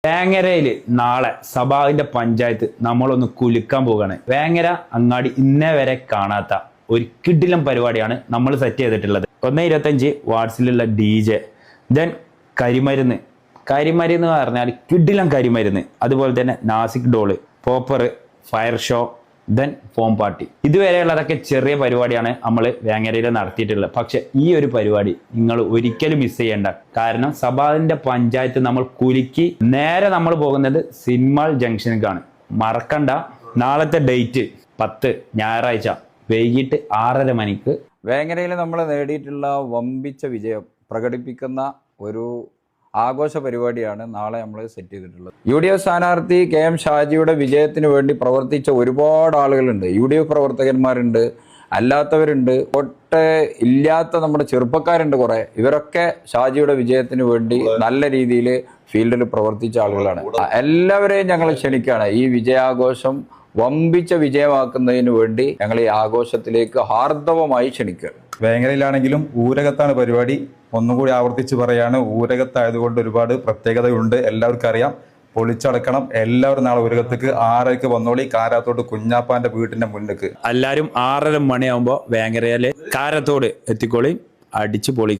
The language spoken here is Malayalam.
വേങ്ങരയില് നാളെ സഭാവിന്റെ പഞ്ചായത്ത് നമ്മളൊന്ന് കുലുക്കാൻ പോവുകയാണ്. വേങ്ങര അങ്ങാടി ഇന്നേ വരെ കാണാത്ത ഒരു കിടിലം പരിപാടിയാണ് നമ്മൾ സെറ്റ് ചെയ്തിട്ടുള്ളത്. 1:25 വാട്സിലുള്ള DJ, ദെൻ കരിമരുന്ന് പറഞ്ഞാൽ കിടിലം കരിമരുന്ന്, അതുപോലെ തന്നെ Nashik dhol, popper, fire show, then foam party. ഇതുവരെയുള്ളതൊക്കെ ചെറിയ പരിപാടിയാണ് നമ്മൾ വേങ്ങരയിൽ നടത്തിയിട്ടുള്ളത്. പക്ഷെ ഈ ഒരു പരിപാടി നിങ്ങൾ ഒരിക്കലും മിസ് ചെയ്യേണ്ട. കാരണം സഭാവിന്റെ പഞ്ചായത്ത് നമ്മൾ കുലുക്കി നേരെ നമ്മൾ പോകുന്നത് സിനിമാൾ ജംഗ്ഷനിലേക്കാണ്. മറക്കണ്ട. നാളത്തെ ഡേറ്റ് 10 ഞായറാഴ്ച വൈകിട്ട് 6:30 മണിക്ക് വേങ്ങരയിൽ നമ്മൾ നേടിയിട്ടുള്ള വമ്പിച്ച വിജയം പ്രകടിപ്പിക്കുന്ന ഒരു ആഘോഷ പരിപാടിയാണ് നാളെ നമ്മൾ സെറ്റ് ചെയ്തിട്ടുള്ളത്. UDF സ്ഥാനാർത്ഥി KM ഷാജിയുടെ വിജയത്തിന് വേണ്ടി പ്രവർത്തിച്ച ഒരുപാട് ആളുകളുണ്ട്. UDF പ്രവർത്തകന്മാരുണ്ട്, അല്ലാത്തവരുണ്ട്, ഇല്ലാത്ത നമ്മുടെ ചെറുപ്പക്കാരുണ്ട് കുറെ. ഇവരൊക്കെ ഷാജിയുടെ വിജയത്തിന് വേണ്ടി നല്ല രീതിയിൽ ഫീൽഡിൽ പ്രവർത്തിച്ച ആളുകളാണ്. എല്ലാവരെയും ഞങ്ങൾ ക്ഷണിക്കുകയാണ്. ഈ വിജയാഘോഷം വമ്പിച്ച വിജയമാക്കുന്നതിന് വേണ്ടി ഞങ്ങൾ ഈ ആഘോഷത്തിലേക്ക് ഹാർദവമായി ക്ഷണിക്കുക. വേങ്ങരയിലാണെങ്കിലും ഊരകത്താണ് പരിപാടി. ഒന്നുകൂടി ആവർത്തിച്ച് പറയാണ്, ഊരകത്തായതുകൊണ്ട് ഒരുപാട് പ്രത്യേകതയുണ്ട്. എല്ലാവർക്കും അറിയാം. പൊളിച്ചടക്കണം. എല്ലാവരും നാളെ ഊരകത്തേക്ക് 6:30 വന്നോളി. കാരാത്തോട് കുഞ്ഞാപ്പാന്റെ വീട്ടിന്റെ മുന്നിലേക്ക് എല്ലാവരും 6:30 മണിയാകുമ്പോൾ വേങ്ങരയിലെ കാരത്തോട് എത്തിക്കോളി. അടിച്ചു പൊളി.